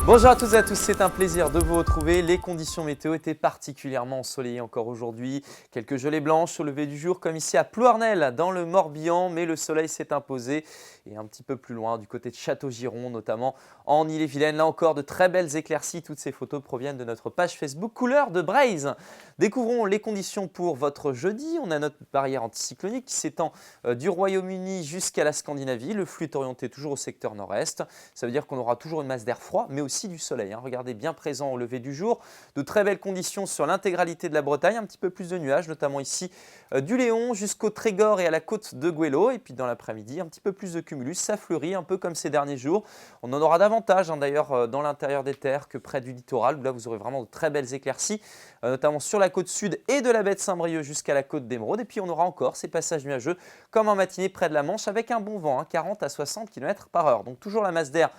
Bonjour à toutes et à tous, c'est un plaisir de vous retrouver. Les conditions météo étaient particulièrement ensoleillées encore aujourd'hui. Quelques gelées blanches au lever du jour comme ici à Plouarnel dans le Morbihan, mais le soleil s'est imposé. Et un petit peu plus loin du côté de Châteaugiron, notamment en Ille-et-Vilaine. Là encore de très belles éclaircies. Toutes ces photos proviennent de notre page Facebook Couleurs de Braise. Découvrons les conditions pour votre jeudi. On a notre barrière anticyclonique qui s'étend du Royaume-Uni jusqu'à la Scandinavie. Le flux est orienté toujours au secteur nord-est. Ça veut dire qu'on aura toujours une masse d'air froid, mais aussi du soleil. Regardez, bien présent au lever du jour. De très belles conditions sur l'intégralité de la Bretagne. Un petit peu plus de nuages, notamment ici du Léon jusqu'au Trégor et à la côte de Goëlo. Et puis dans l'après-midi, un petit peu plus de cumulus. Ça fleurit un peu comme ces derniers jours. On en aura davantage d'ailleurs dans l'intérieur des terres que près du littoral, où là vous aurez vraiment de très belles éclaircies, notamment sur la côte sud et de la baie de Saint-Brieuc jusqu'à la côte d'Émeraude. Et puis on aura encore ces passages nuageux comme en matinée près de la Manche avec un bon vent, 40 à 60 km/h. Donc toujours la masse d'air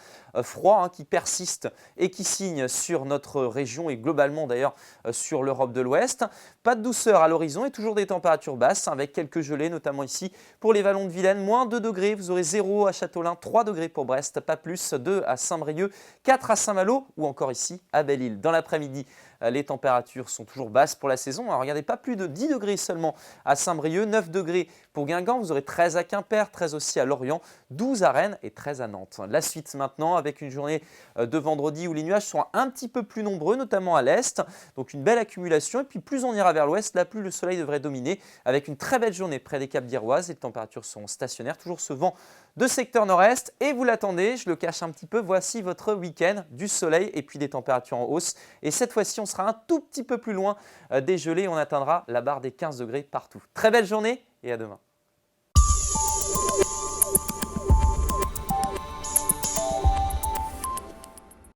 froid qui persiste et qui signe sur notre région et globalement d'ailleurs sur l'Europe de l'Ouest. Pas de douceur à l'horizon et toujours des températures basses avec quelques gelées, notamment ici pour les vallons de Vilaine, moins 2 degrés. Vous aurez 0 à Châteaulin, 3 degrés pour Brest, pas plus, 2 à Saint-Brieuc, 4 à Saint-Malo ou encore ici à Belle-Île. Dans l'après-midi, les températures sont toujours basses pour la saison. Alors, regardez, pas plus de 10 degrés seulement à Saint-Brieuc, 9 degrés pour Guingamp. Vous aurez 13 à Quimper, 13 aussi à Lorient, 12 à Rennes et 13 à Nantes. La suite maintenant avec une journée de vendredi où les nuages sont un petit peu plus nombreux, notamment à l'est. Donc une belle accumulation. Et puis plus on ira vers l'ouest, là plus le soleil devrait dominer avec une très belle journée près des Caps d'Iroise. Les températures sont stationnaires. Toujours ce vent de secteur nord-est. Et vous l'attendez, je le cache un petit peu, voici votre week-end, du soleil et puis des températures en hausse. Et cette fois-ci, on sera un tout petit peu plus loin des gelées. On atteindra la barre des 15 degrés partout. Très belle journée et à demain.